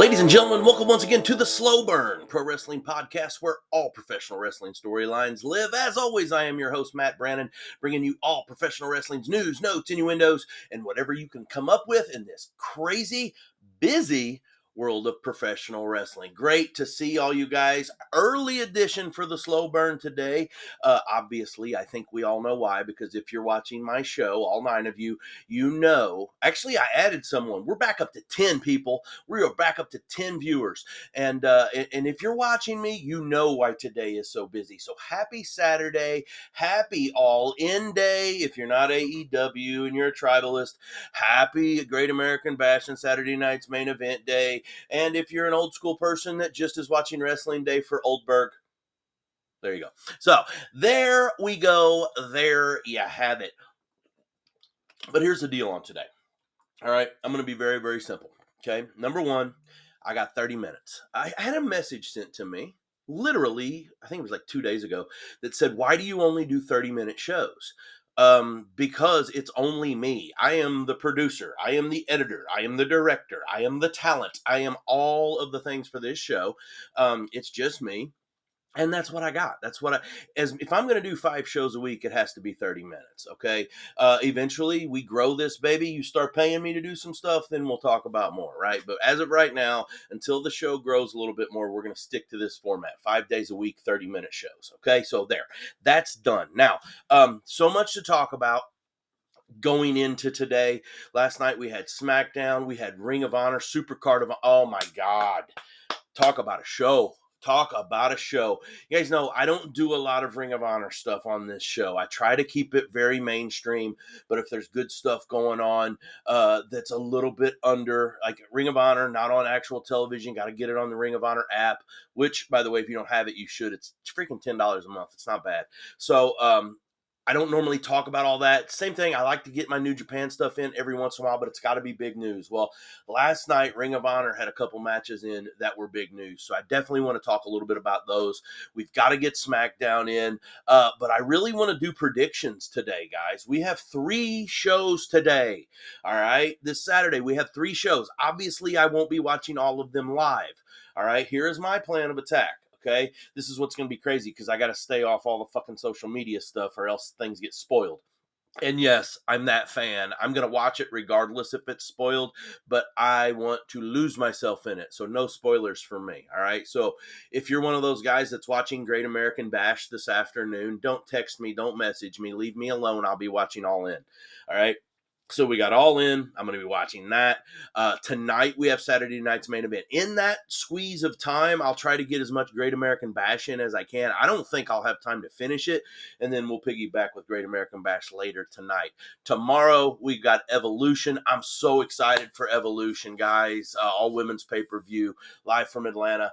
Ladies and gentlemen, welcome once again to the Slow Burn Pro Wrestling Podcast, where all professional wrestling storylines live. As always, I am your host, Matt Brannon, bringing you all professional wrestling's news, notes, innuendos, and whatever you can come up with in this crazy, busy world of professional wrestling. Great to see all you guys. Early edition for the Slow Burn today. Obviously, I think we all know why, because if you're watching my show, all 9 of you, you know. Actually, I added someone. We're back up to 10 people. We are back up to 10 viewers. And if you're watching me, you know why today is so busy. So happy Saturday. Happy All-In Day. If you're not AEW and you're a tribalist, happy Great American Bash and Saturday night's main event day. And if you're an old school person that just is watching Wrestling Day for Oldberg, there you go. So there we go. There you have it. But here's the deal on today. All right. I'm going to be very, very simple. Okay. Number one, I got 30 minutes. I had a message sent to me, literally, I think it was like 2 days ago, that said, why do you only do 30-minute shows? Because it's only me. I am the producer. I am the editor. I am the director. I am the talent. I am all of the things for this show. It's just me. And that's what I got. That's what as if I'm going to do 5 shows a week, it has to be 30 minutes. Okay. Eventually we grow this baby. You start paying me to do some stuff, then we'll talk about more. Right. But as of right now, until the show grows a little bit more, we're going to stick to this format, 5 days a week, 30-minute shows. Okay. So that's done. Now, so much to talk about. Going into today, last night we had SmackDown, we had Ring of Honor, Supercard of, oh my God, talk about a show. Talk about a show. You guys know I don't do a lot of Ring of Honor stuff on this show. I try to keep it very mainstream, but if there's good stuff going on that's a little bit under, like Ring of Honor, not on actual television, got to get it on the Ring of Honor app, which, by the way, if you don't have it, you should. It's freaking $10 a month. It's not bad. So, I don't normally talk about all that. Same thing, I like to get my New Japan stuff in every once in a while, but it's got to be big news. Well, last night, Ring of Honor had a couple matches in that were big news, so I definitely want to talk a little bit about those. We've got to get SmackDown in, but I really want to do predictions today, guys. We have 3 shows today, all right? This Saturday, we have 3 shows. Obviously, I won't be watching all of them live, all right? Here is my plan of attack. Okay, this is what's going to be crazy because I got to stay off all the fucking social media stuff or else things get spoiled. And yes, I'm that fan. I'm going to watch it regardless if it's spoiled, but I want to lose myself in it. So no spoilers for me. All right. So if you're one of those guys that's watching Great American Bash this afternoon, don't text me, don't message me, leave me alone. I'll be watching All In. All right. So we got All In. I'm going to be watching that. Tonight we have Saturday night's main event. In that squeeze of time, I'll try to get as much Great American Bash in as I can. I don't think I'll have time to finish it, and then we'll piggyback with Great American Bash later tonight. Tomorrow we got Evolution. I'm so excited for Evolution, guys. All women's pay-per-view live from Atlanta.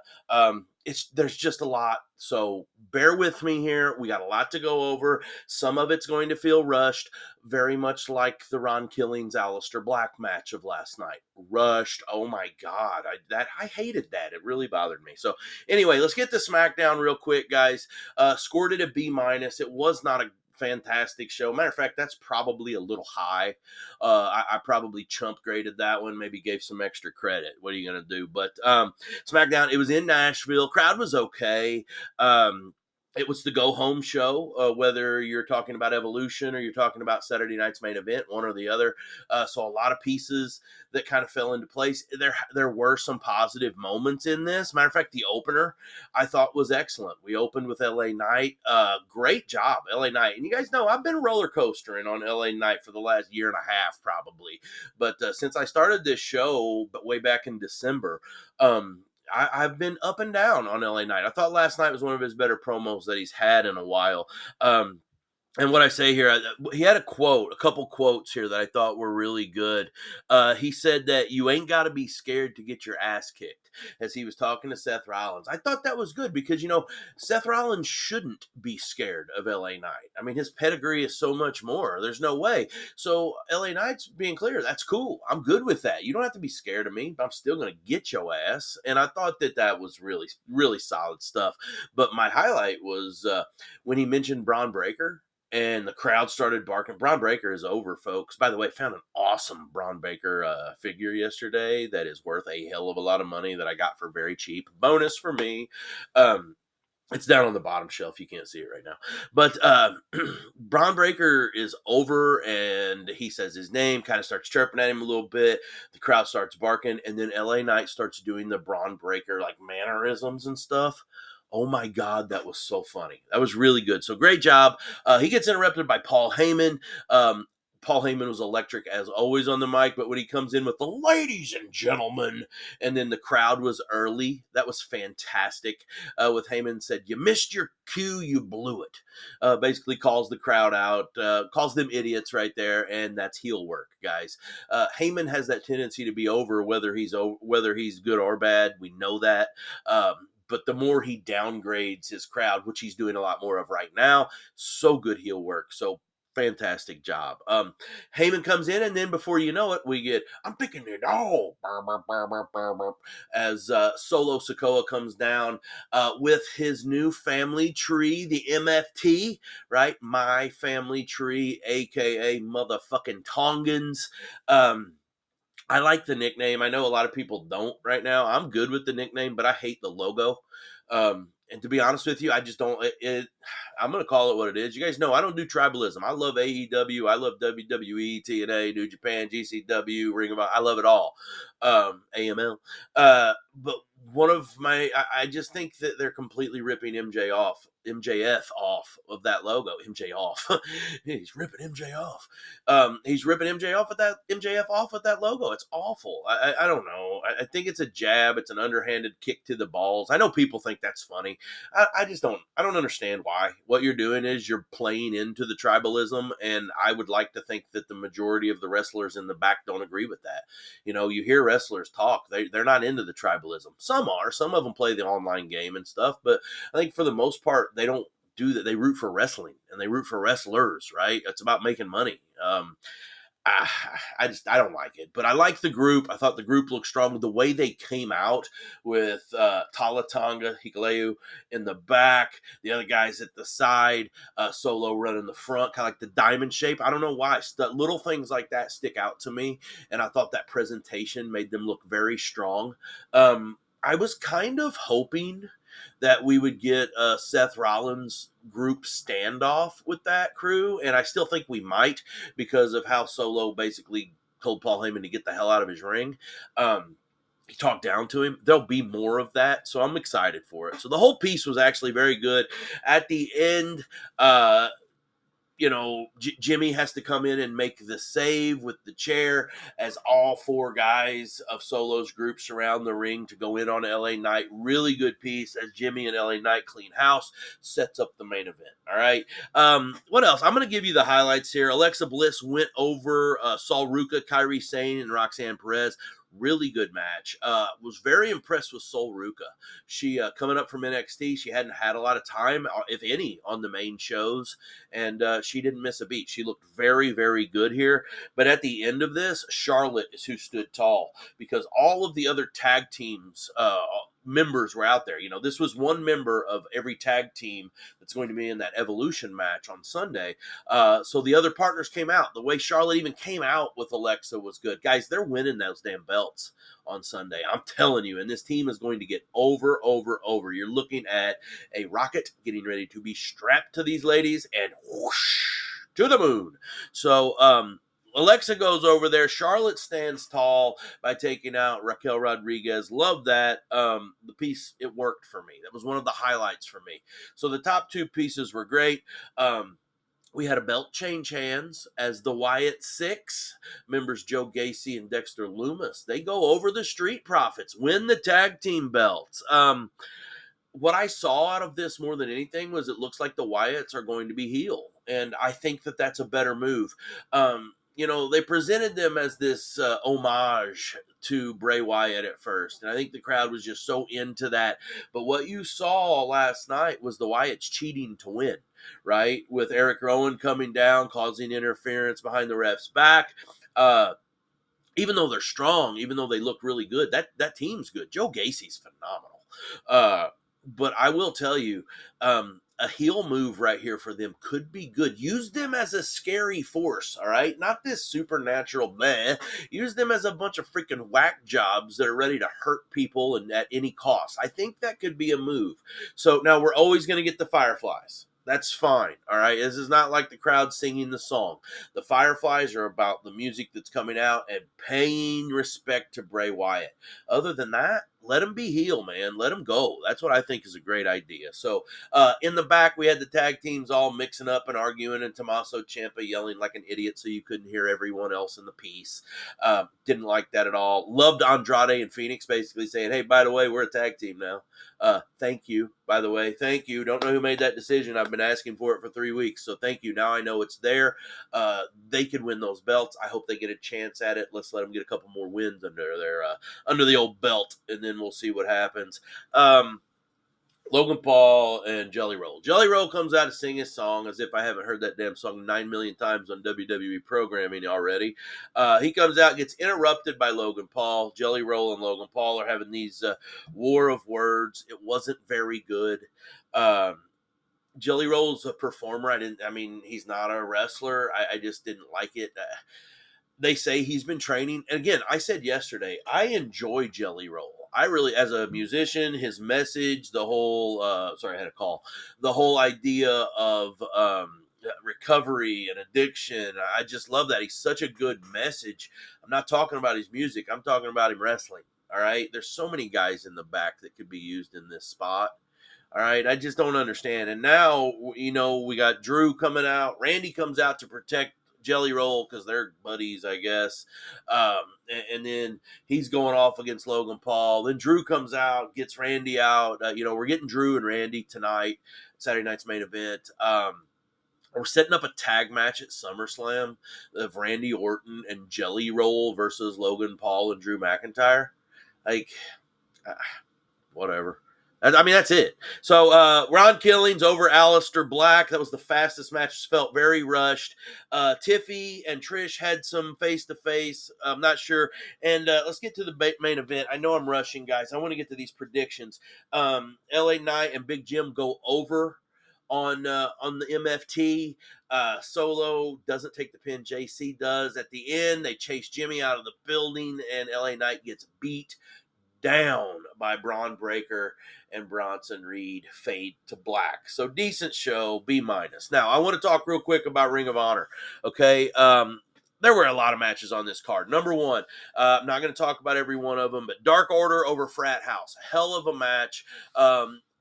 There's just a lot, so bear with me here. We got a lot to go over. Some of it's going to feel rushed, very much like the Ron Killings Aleister Black match of last night. Rushed. Oh my God, I hated that. It really bothered me. So anyway, let's get to SmackDown real quick, guys. Scored it a B-. It was not a fantastic show. Matter of fact, that's probably a little high. I probably chump graded that one, maybe gave some extra credit. What are you going to do? But SmackDown, it was in Nashville. Crowd was okay. It was the go-home show, whether you're talking about Evolution or you're talking about Saturday night's main event, one or the other. So a lot of pieces that kind of fell into place. There were some positive moments in this. Matter of fact, the opener I thought was excellent. We opened with LA Knight. Great job, LA Knight. And you guys know I've been roller coastering on LA Knight for the last year and a half probably. But since I started this show way back in December, I've been up and down on LA Knight. I thought last night was one of his better promos that he's had in a while. And what I say here, he had a couple quotes here that I thought were really good. He said that you ain't got to be scared to get your ass kicked, as he was talking to Seth Rollins. I thought that was good because, Seth Rollins shouldn't be scared of LA Knight. I mean, his pedigree is so much more. There's no way. So LA Knight's being clear. That's cool. I'm good with that. You don't have to be scared of me, but I'm still going to get your ass. And I thought that was really, really solid stuff. But my highlight was when he mentioned Braun Breaker. and the crowd started barking. Braun Breaker is over, folks. By the way, found an awesome Braun Breaker figure yesterday that is worth a hell of a lot of money that I got for very cheap. Bonus for me. It's down on the bottom shelf. You can't see it right now. But Braun Breaker is over, and he says his name, kind of starts chirping at him a little bit. The crowd starts barking, and then LA Knight starts doing the Braun Breaker like mannerisms and stuff. Oh my God, that was so funny. That was really good. So great job. He gets interrupted by Paul Heyman. Paul Heyman was electric as always on the mic, but when he comes in with the ladies and gentlemen, and then the crowd was early, that was fantastic. With Heyman said, "You missed your cue, you blew it." Basically calls the crowd out, calls them idiots right there, and that's heel work, guys. Heyman has that tendency to be over whether he's good or bad. We know that. But the more he downgrades his crowd, which he's doing a lot more of right now, so good heel work. So fantastic job. Heyman comes in, and then before you know it, we get "I'm picking it all" as Solo Sikoa comes down with his new family tree, the MFT, right? My Family Tree, aka motherfucking Tongans. I like the nickname. I know a lot of people don't right now. I'm good with the nickname, but I hate the logo. And to be honest with you, I just don't. I'm going to call it what it is. You guys know I don't do tribalism. I love AEW. I love WWE, TNA, New Japan, GCW, Ring of Honor. I love it all. AML. But one of my, I just think that they're completely ripping MJF off of that logo. MJ off. He's ripping MJ off. He's ripping MJF off with that logo. It's awful. I don't know. I think it's a jab. It's an underhanded kick to the balls. I know people think that's funny. I just don't. I don't understand why. What you're doing is you're playing into the tribalism, and I would like to think that the majority of the wrestlers in the back don't agree with that. You know, you hear wrestlers talk. They're not into the tribalism. Some are. Some of them play the online game and stuff, but I think for the most part, they don't do that. They root for wrestling and they root for wrestlers, right? It's about making money. I don't like it, but I like the group. I thought the group looked strong. The way they came out with Talatanga Hikuleu in the back, the other guys at the side, Solo running the front, kind of like the diamond shape. I don't know why. Little things like that stick out to me, and I thought that presentation made them look very strong. I was kind of hoping that we would get a Seth Rollins group standoff with that crew, and I still think we might because of how Solo basically told Paul Heyman to get the hell out of his ring. He talked down to him. There'll be more of that, so I'm excited for it. So the whole piece was actually very good. At the end, Jimmy has to come in and make the save with the chair as all four guys of Solo's group surround the ring to go in on LA Knight. Really good piece as Jimmy and LA Knight clean house, sets up the main event. All right. What else? I'm going to give you the highlights here. Alexa Bliss went over Sol Ruca, Kairi Sane, and Roxanne Perez. Really good match. Was very impressed with Sol Ruca. She coming up from NXT. She hadn't had a lot of time, if any, on the main shows, and she didn't miss a beat. She looked very, very good here. But at the end of this, Charlotte is who stood tall because all of the other tag teams members were out there. You know, this was one member of every tag team that's going to be in that Evolution match on Sunday. So the other partners came out. The way Charlotte even came out with Alexa was good. Guys, they're winning those damn belts on Sunday. I'm telling you, and this team is going to get over. You're looking at a rocket getting ready to be strapped to these ladies and whoosh to the moon. So, Alexa goes over there. Charlotte stands tall by taking out Raquel Rodriguez. Love that. The piece, it worked for me. That was one of the highlights for me. So the top two pieces were great. We had a belt change hands as the Wyatt Six, members Joe Gacy and Dexter Lumis. They go over the Street Profits, win the tag team belts. What I saw out of this more than anything was it looks like the Wyatts are going to be heel. And I think that that's a better move. They presented them as this homage to Bray Wyatt at first. And I think the crowd was just so into that. But what you saw last night was the Wyatts cheating to win, right? With Eric Rowan coming down, causing interference behind the ref's back. Even though they're strong, even though they look really good, that team's good. Joe Gacy's phenomenal. But I will tell you, a heel move right here for them could be good. Use them as a scary force, all right? Not this supernatural meh. Use them as a bunch of freaking whack jobs that are ready to hurt people and at any cost. I think that could be a move. So now we're always going to get the Fireflies. That's fine, all right? This is not like the crowd singing the song. The Fireflies are about the music that's coming out and paying respect to Bray Wyatt. Other than that, let him be heel, man. Let him go. That's what I think is a great idea. So in the back, we had the tag teams all mixing up and arguing, and Tommaso Ciampa yelling like an idiot so you couldn't hear everyone else in the piece. Didn't like that at all. Loved Andrade and Phoenix basically saying, hey, by the way, we're a tag team now. Thank you, by the way. Thank you. Don't know who made that decision. I've been asking for it for 3 weeks. So thank you. Now I know it's there. They could win those belts. I hope they get a chance at it. Let's let them get a couple more wins under the old belt, and then we'll see what happens. Logan Paul and Jelly Roll. Jelly Roll comes out to sing his song as if I haven't heard that damn song 9 million times on WWE programming already. He comes out, gets interrupted by Logan Paul. Jelly Roll and Logan Paul are having these war of words. It wasn't very good. Jelly Roll's a performer. He's not a wrestler. I just didn't like it. They say he's been training. And again, I said yesterday, I enjoy Jelly Roll. I really, as a musician, his message, the whole, sorry, I had a call, the whole idea of recovery and addiction. I just love that. He's such a good message. I'm not talking about his music. I'm talking about him wrestling. All right. There's so many guys in the back that could be used in this spot. All right, I just don't understand. And now, we got Drew coming out. Randy comes out to protect Jelly Roll because they're buddies, I guess. And then he's going off against Logan Paul. Then Drew comes out, gets Randy out. We're getting Drew and Randy tonight, Saturday night's main event. We're setting up a tag match at SummerSlam of Randy Orton and Jelly Roll versus Logan Paul and Drew McIntyre. Like, whatever. That's it. So Ron Killings over Aleister Black. That was the fastest match. Felt very rushed. Tiffy and Trish had some face-to-face. I'm not sure. And let's get to the main event. I know I'm rushing, guys. I want to get to these predictions. LA Knight and Big Jim go over on the MFT. Solo doesn't take the pin. JC does. At the end, they chase Jimmy out of the building, and LA Knight gets beat down by Braun Breaker and Bronson Reed. Fade to black. So decent show, B-. Now, I want to talk real quick about Ring of Honor. Okay. There were a lot of matches on this card. Number one, I'm not going to talk about every one of them, but Dark Order over Frat House. Hell of a match.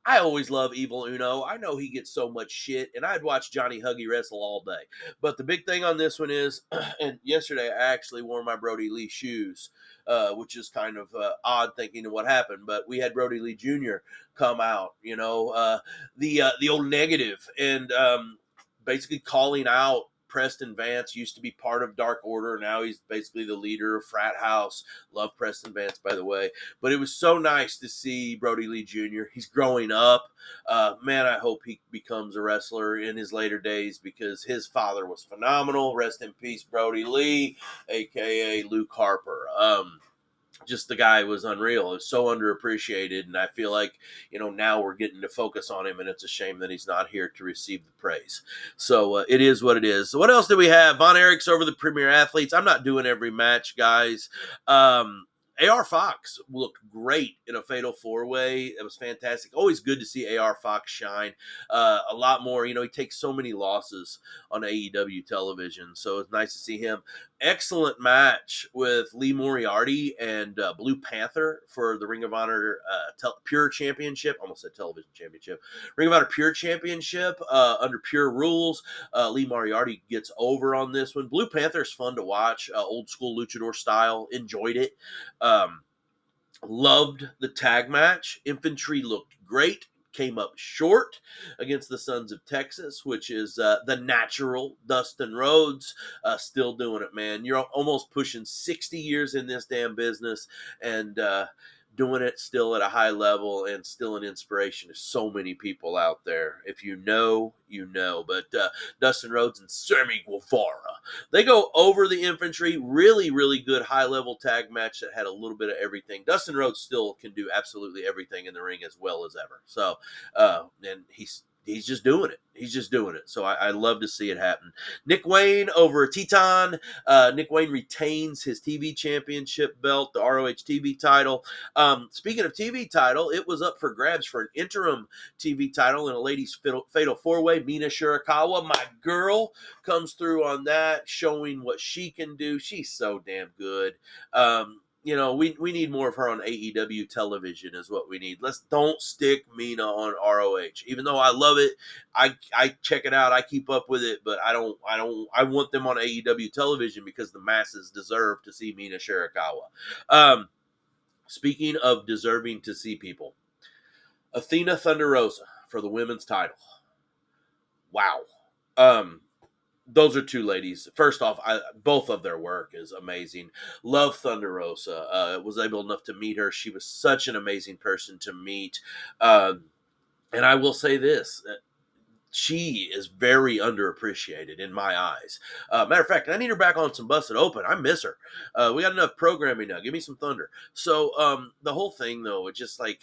I always love Evil Uno. I know he gets so much shit, and I'd watch Johnny Huggy wrestle all day. But the big thing on this one is, and yesterday I actually wore my Brody Lee shoes, which is kind of odd thinking of what happened. But we had Brody Lee Jr. come out, the old negative, and basically calling out Preston Vance. Used to be part of Dark Order. Now he's basically the leader of Frat House. Love Preston Vance, by the way. But it was so nice to see Brody Lee Jr. He's growing up. Man, I hope he becomes a wrestler in his later days because his father was phenomenal. Rest in peace, Brody Lee, a.k.a. Luke Harper. Just the guy was unreal. It was so underappreciated, and I feel like, now we're getting to focus on him, and it's a shame that he's not here to receive the praise. So it is what it is. So what else do we have? Von Erich's over the Premier Athletes. I'm not doing every match, guys. AR Fox looked great in a Fatal 4-Way. It was fantastic. Always good to see AR Fox shine a lot more. He takes so many losses on AEW television, so it's nice to see him. Excellent match with Lee Moriarty and Blue Panther for the Ring of Honor Pure Championship. Almost said Television Championship. Ring of Honor Pure Championship under Pure Rules. Lee Moriarty gets over on this one. Blue Panther is fun to watch. Old school luchador style. Enjoyed it. Loved the tag match. Infantry looked great. Came up short against the Sons of Texas, which is the natural Dustin Rhodes. Still doing it, man. You're almost pushing 60 years in this damn business and doing it still at a high level and still an inspiration to so many people out there. If you know, you know. But Dustin Rhodes and Sammy Guevara, they go over the Infantry. Really, really good high-level tag match that had a little bit of everything. Dustin Rhodes still can do absolutely everything in the ring as well as ever. So, and he's he's just doing it. He's just doing it. So I love to see it happen. Nick Wayne over Teton. Nick Wayne retains his TV championship belt, the ROH TV title. Speaking of TV title, it was up for grabs for an interim TV title in a ladies' fatal four-way. Mina Shirakawa, my girl, comes through on that, showing what she can do. She's so damn good. We need more of her on AEW television is what we need. Don't stick Mina on ROH. Even though I love it, I check it out, I keep up with it, but I want them on AEW television because the masses deserve to see Mina Shirakawa. Speaking of deserving to see people, Athena Thunder Rosa for the women's title. Wow. Those are two ladies. First off, both of their work is amazing. Love Thunder Rosa. Was able enough to meet her. She was such an amazing person to meet. And I will say this. She is very underappreciated in my eyes. Matter of fact, I need her back on some Busted Open. I miss her. We got enough programming now. Give me some Thunder. So the whole thing, though, it's just like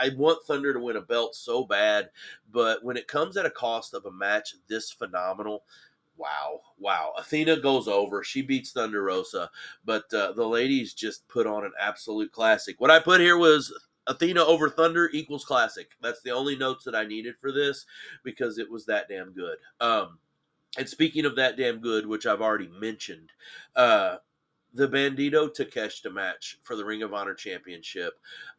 I want Thunder to win a belt so bad, but when it comes at a cost of a match this phenomenal, wow. Athena goes over. She beats Thunder Rosa, but the ladies just put on an absolute classic. What I put here was Athena over Thunder equals classic. That's the only notes that I needed for this because it was that damn good. And speaking of that damn good, which I've already mentioned, the Bandito Takeshita match for the Ring of Honor Championship,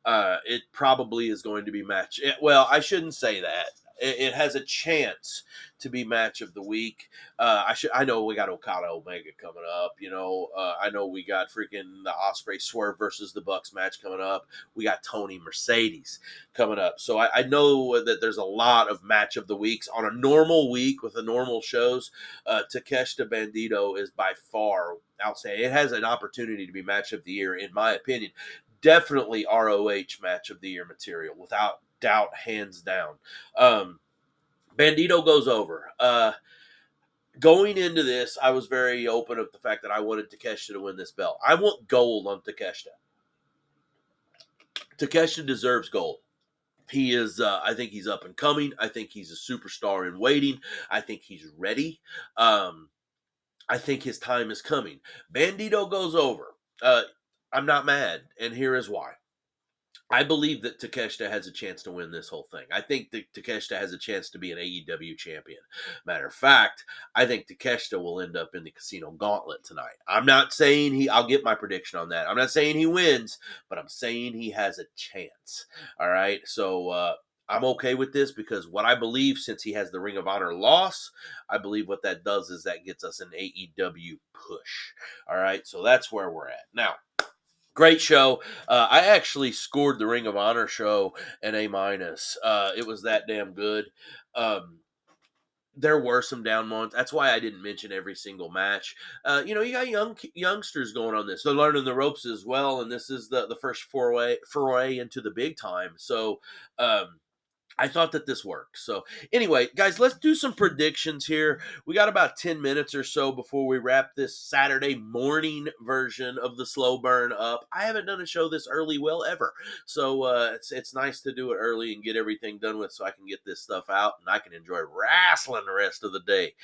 it probably is going to be match. Well, I shouldn't say that. It has a chance to be match of the week. I know we got Okada Omega coming up. I know we got freaking the Ospreay Swerve versus the Bucks match coming up. We got Tony Mercedes coming up. So I know that there's a lot of match of the weeks on a normal week with the normal shows. Takeshita Bandito is by far, I'll say, it has an opportunity to be match of the year in my opinion. Definitely ROH match of the year material without doubt, hands down. Bandito goes over. Going into this, I was very open of the fact that I wanted Takeshita to win this belt. I want gold on Takeshita. Takeshita deserves gold. He is, I think he's up and coming. I think he's a superstar in waiting. I think he's ready. I think his time is coming. Bandito goes over. I'm not mad, and here is why. I believe that Takeshita has a chance to win this whole thing. I think that Takeshita has a chance to be an AEW champion. Matter of fact, I think Takeshita will end up in the Casino Gauntlet tonight. I'm not saying I'll get my prediction on that. I'm not saying he wins, but I'm saying he has a chance. All right. So, I'm okay with this because what I believe, since he has the Ring of Honor loss, I believe what that does is that gets us an AEW push. All right. So that's where we're at. Now, great show. I actually scored the Ring of Honor show an A minus. It was that damn good. There were some down moments. That's why I didn't mention every single match. You got youngsters going on this. They're learning the ropes as well, and this is the first foray into the big time. So, I thought that this worked. So anyway, guys, let's do some predictions here. We got about 10 minutes or so before we wrap this Saturday morning version of the Slow Burn up. I haven't done a show this early ever. So it's nice to do it early and get everything done with so I can get this stuff out and I can enjoy wrestling the rest of the day.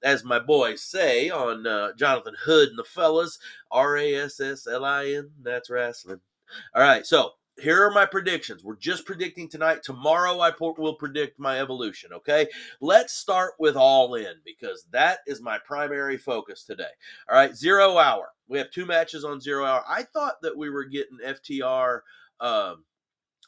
As my boys say on Jonathan Hood and the Fellas, RASSLIN, that's wrestling. All right, so here are my predictions. We're just predicting tonight. Tomorrow I will predict my evolution, okay? Let's start with All In because that is my primary focus today. All right, 0 Hour. We have 2 matches on 0 Hour. I thought that we were getting FTR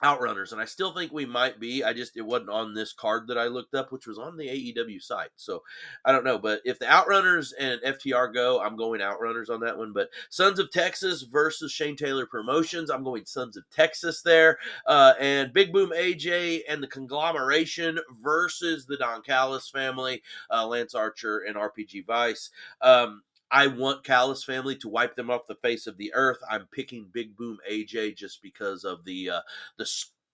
Outrunners, and I still think we might be. It wasn't on this card that I looked up, which was on the AEW site. So I don't know, but if the Outrunners and FTR go, I'm going Outrunners on that one. But Sons of Texas versus Shane Taylor Promotions, I'm going Sons of Texas there. And Big Boom AJ and the Conglomeration versus the Don Callis family, Lance Archer and RPG Vice. I want Callis family to wipe them off the face of the earth. I'm picking Big Boom AJ just because of the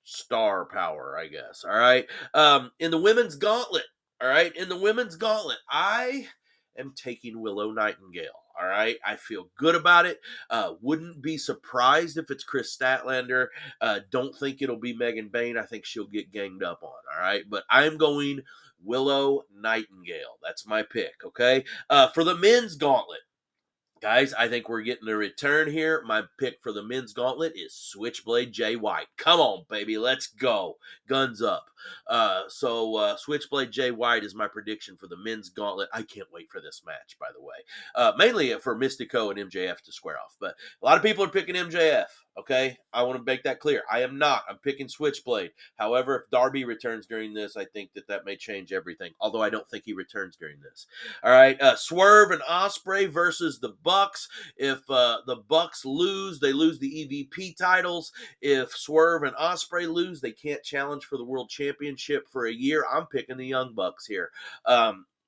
star power, I guess. All right. In the women's gauntlet. All right. In the women's gauntlet, I am taking Willow Nightingale. All right, I feel good about it. Wouldn't be surprised if it's Chris Statlander. Don't think it'll be Megan Bayne. I think she'll get ganged up on. All right, but I'm going Willow Nightingale. That's my pick. Okay, for the men's gauntlet. Guys, I think we're getting a return here. My pick for the men's gauntlet is Switchblade Jay White. Come on, baby, let's go. Guns up. Switchblade Jay White is my prediction for the men's gauntlet. I can't wait for this match, by the way. Mainly for Mystico and MJF to square off. But a lot of people are picking MJF, okay? I want to make that clear. I am not. I'm picking Switchblade. However, if Darby returns during this, I think that may change everything. Although I don't think he returns during this. All right, Swerve and Ospreay versus the Bucks. If the Bucks lose, they lose the EVP titles. If Swerve and Ospreay lose, they can't challenge for the World Championship for a year. I'm picking the Young Bucks here.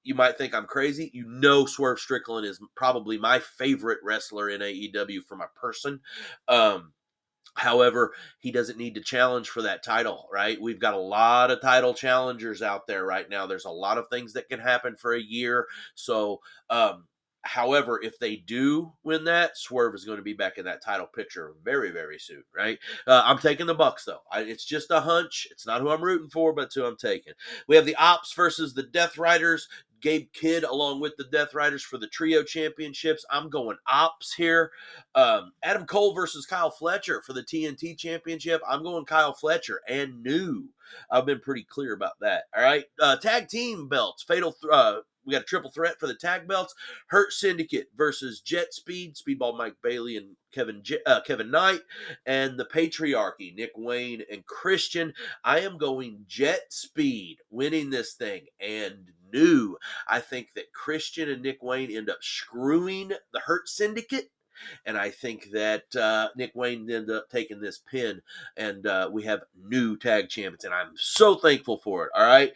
You might think I'm crazy. You know Swerve Strickland is probably my favorite wrestler in AEW from a person. However, he doesn't need to challenge for that title, right? We've got a lot of title challengers out there right now. There's a lot of things that can happen for a year. So, however, if they do win that, Swerve is going to be back in that title picture very, very soon, right? I'm taking the Bucks, though. It's just a hunch. It's not who I'm rooting for, but it's who I'm taking. We have the Ops versus the Death Riders. Gabe Kidd along with the Death Riders for the trio championships. I'm going Ops here. Adam Cole versus Kyle Fletcher for the TNT championship. I'm going Kyle Fletcher and new. I've been pretty clear about that. All right. Tag team belts. We got a triple threat for the tag belts. Hurt Syndicate versus Jet Speed, Speedball Mike Bailey and Kevin Knight, and the Patriarchy, Nick Wayne and Christian. I am going Jet Speed winning this thing and new. I think that Christian and Nick Wayne end up screwing the Hurt Syndicate. And I think that Nick Wayne ended up taking this pin, and we have new tag champions, and I'm so thankful for it. All right.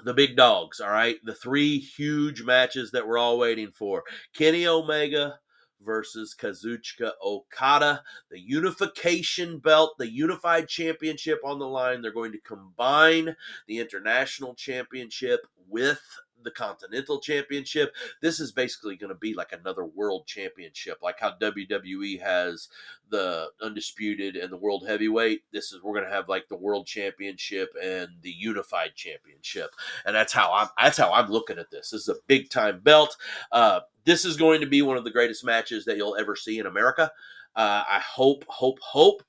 The big dogs, all right? The three huge matches that we're all waiting for. Kenny Omega versus Kazuchika Okada. The unification belt, the unified championship on the line. They're going to combine the international championship with the Continental Championship. This is basically going to be like another world championship, like how WWE has the Undisputed and the World Heavyweight. We're going to have like the World Championship and the Unified Championship, and that's how I'm looking at this. This is a big time belt. This is going to be one of the greatest matches that you'll ever see in America. I hope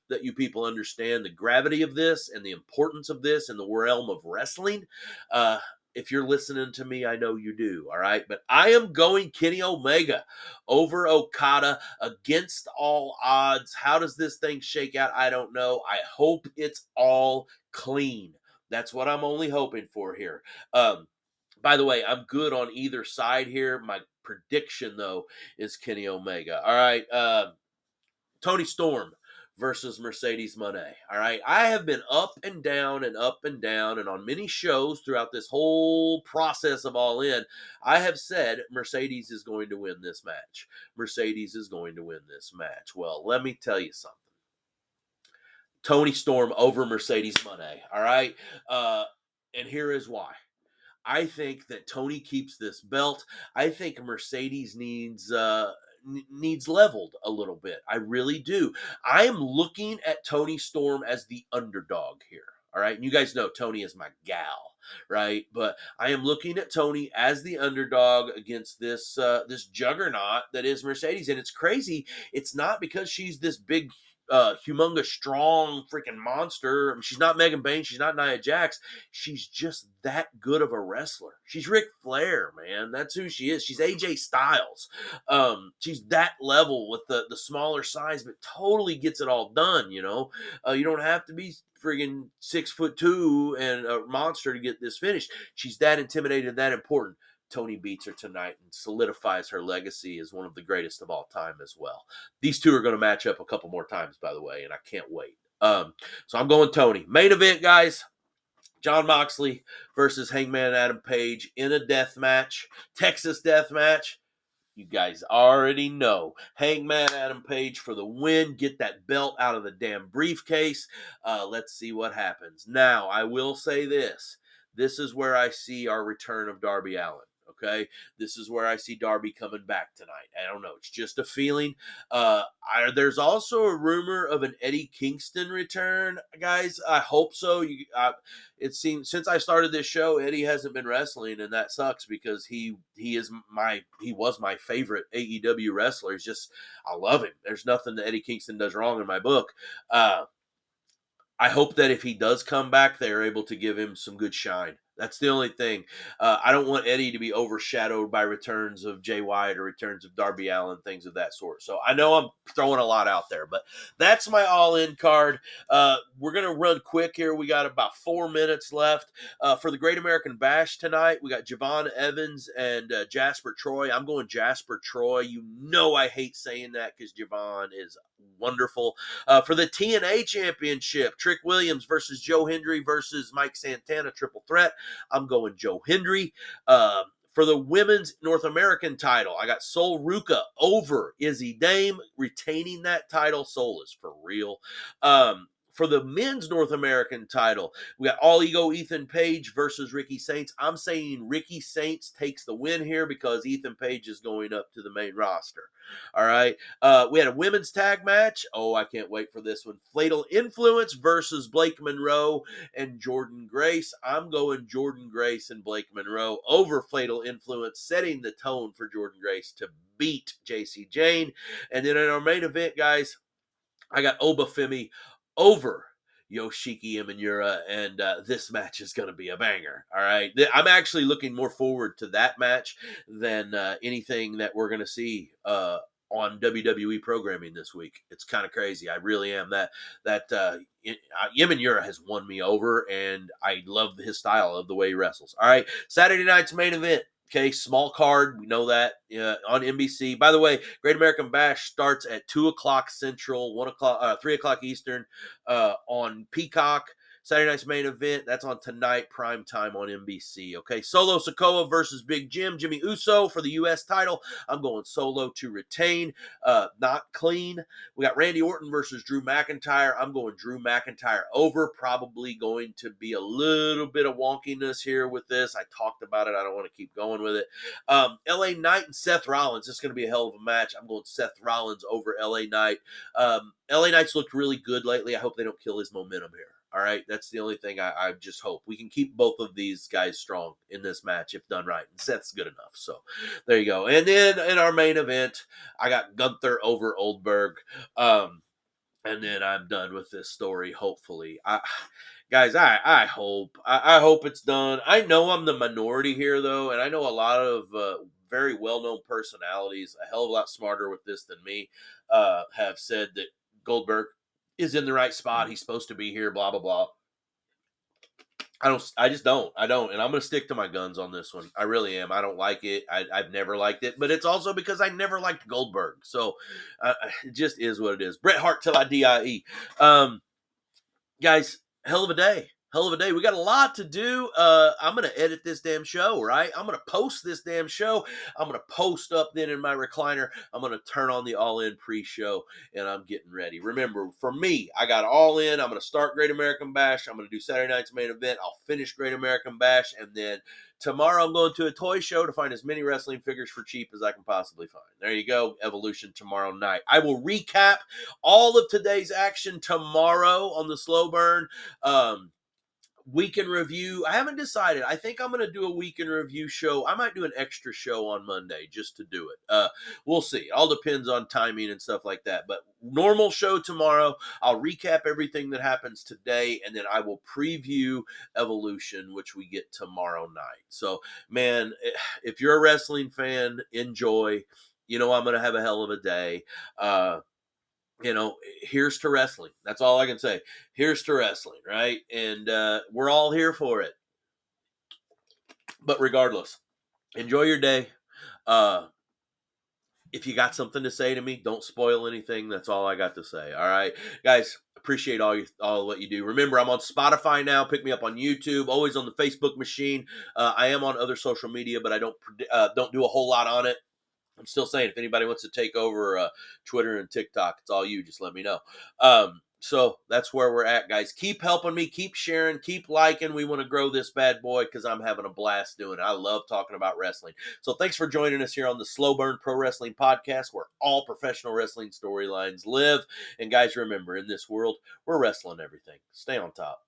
that you people understand the gravity of this and the importance of this in the realm of wrestling. If you're listening to me, I know you do, all right? But I am going Kenny Omega over Okada against all odds. How does this thing shake out? I don't know. I hope it's all clean. That's what I'm only hoping for here. By the way, I'm good on either side here. My prediction, though, is Kenny Omega. All right. Tony Storm versus Mercedes Moné. All right. I have been up and down and up and down, and on many shows throughout this whole process of All In, I have said Mercedes is going to win this match. Mercedes is going to win this match. Well, let me tell you something. Tony Storm over Mercedes Moné. All right. And here is why. I think that Tony keeps this belt. I think Mercedes needs leveled a little bit. I really do. I am looking at Tony Storm as the underdog here. All right. And you guys know Tony is my gal, right? But I am looking at Tony as the underdog against this juggernaut that is Mercedes. And it's crazy. It's not because she's this big humongous, strong freaking monster. I mean, she's not Megan Bayne. She's not Nia Jax. She's just that good of a wrestler. She's Ric Flair, man. That's who she is. She's AJ Styles. She's that level with the smaller size, but totally gets it all done. You don't have to be friggin' 6'2" and a monster to get this finished. She's that intimidating, that important. Tony beats her tonight and solidifies her legacy as one of the greatest of all time as well. These two are going to match up a couple more times, by the way, and I can't wait. So I'm going Tony. Main event, guys. Jon Moxley versus Hangman Adam Page in a death match. Texas death match. You guys already know. Hangman Adam Page for the win. Get that belt out of the damn briefcase. Let's see what happens. Now, I will say this. This is where I see our return of Darby Allin. Okay, this is where I see Darby coming back tonight. I don't know. It's just a feeling. There's also a rumor of an Eddie Kingston return, guys. I hope so. It seems since I started this show, Eddie hasn't been wrestling, and that sucks because he was my favorite AEW wrestler. He's just I love him. There's nothing that Eddie Kingston does wrong in my book. I hope that if he does come back, they are able to give him some good shine. That's the only thing. I don't want Eddie to be overshadowed by returns of Jay White or returns of Darby Allin, things of that sort. So I know I'm throwing a lot out there, but that's my all-in card. We're going to run quick here. We got about 4 minutes left. For the Great American Bash tonight, we got Javon Evans and Jasper Troy. I'm going Jasper Troy. You know I hate saying that because Javon is wonderful. For the TNA Championship, Trick Williams versus Joe Hendry versus Mike Santana, triple threat. I'm going Joe Hendry. For the women's North American title, I got Sol Ruka over Izzy Dame, retaining that title. Sol is for real. For the men's North American title, we got All Ego Ethan Page versus Ricky Saints. I'm saying Ricky Saints takes the win here because Ethan Page is going up to the main roster. All right. We had a women's tag match. Oh, I can't wait for this one. Fatal Influence versus Blake Monroe and Jordan Grace. I'm going Jordan Grace and Blake Monroe over Fatal Influence, setting the tone for Jordan Grace to beat JC Jane. And then in our main event, guys, I got Obafemi over Yoshiki Imamura, and this match is going to be a banger. All right. I'm actually looking more forward to that match than anything that we're going to see on WWE programming this week. It's kind of crazy. I really am. Imamura has won me over, and I love his style of the way he wrestles. All right. Saturday night's main event. Okay, small card. We know that on NBC. By the way, Great American Bash starts at 2:00 Central, 3:00 Eastern on Peacock. Saturday night's main event. That's on tonight, prime time on NBC. Okay, Solo Sikoa versus Big Jim, Jimmy Uso for the U.S. title. I'm going Solo to retain, not clean. We got Randy Orton versus Drew McIntyre. I'm going Drew McIntyre over. Probably going to be a little bit of wonkiness here with this. I talked about it. I don't want to keep going with it. LA Knight and Seth Rollins. This is going to be a hell of a match. I'm going Seth Rollins over LA Knight. LA Knight's looked really good lately. I hope they don't kill his momentum here. All right, that's the only thing I just hope. We can keep both of these guys strong in this match if done right. And Seth's good enough. So there you go. And then in our main event, I got Gunther over Oldberg. And then I'm done with this story, hopefully. Guys, I hope it's done. I know I'm the minority here, though, and I know a lot of very well-known personalities, a hell of a lot smarter with this than me, have said that Goldberg is in the right spot. He's supposed to be here, blah, blah, blah. I just don't. And I'm going to stick to my guns on this one. I really am. I don't like it. I've never liked it, but it's also because I never liked Goldberg. So it just is what it is. Bret Hart till I die. Guys, hell of a day. Hell of a day. We got a lot to do. I'm going to edit this damn show, right? I'm going to post this damn show. I'm going to post up then in my recliner. I'm going to turn on the All-In pre-show, and I'm getting ready. Remember, for me, I got All-In. I'm going to start Great American Bash. I'm going to do Saturday night's main event. I'll finish Great American Bash, and then tomorrow I'm going to a toy show to find as many wrestling figures for cheap as I can possibly find. There you go. Evolution tomorrow night. I will recap all of today's action tomorrow on the Slow Burn. Week in review. I haven't decided. I think I'm going to do a week in review show. I might do an extra show on Monday just to do it. We'll see. It all depends on timing and stuff like that. But normal show tomorrow. I'll recap everything that happens today, and then I will preview Evolution, which we get tomorrow night. So, man, if you're a wrestling fan, enjoy. You know I'm going to have a hell of a day. Here's to wrestling. That's all I can say. Here's to wrestling, right? And we're all here for it. But regardless, enjoy your day. If you got something to say to me, don't spoil anything. That's all I got to say. All right, guys. Appreciate all what you do. Remember, I'm on Spotify now. Pick me up on YouTube. Always on the Facebook machine. I am on other social media, but I don't do a whole lot on it. I'm still saying, if anybody wants to take over Twitter and TikTok, it's all you. Just let me know. So that's where we're at, guys. Keep helping me, keep sharing, keep liking. We want to grow this bad boy because I'm having a blast doing it. I love talking about wrestling. So thanks for joining us here on the Slow Burn Pro Wrestling Podcast, where all professional wrestling storylines live. And guys, remember, in this world, we're wrestling everything. Stay on top.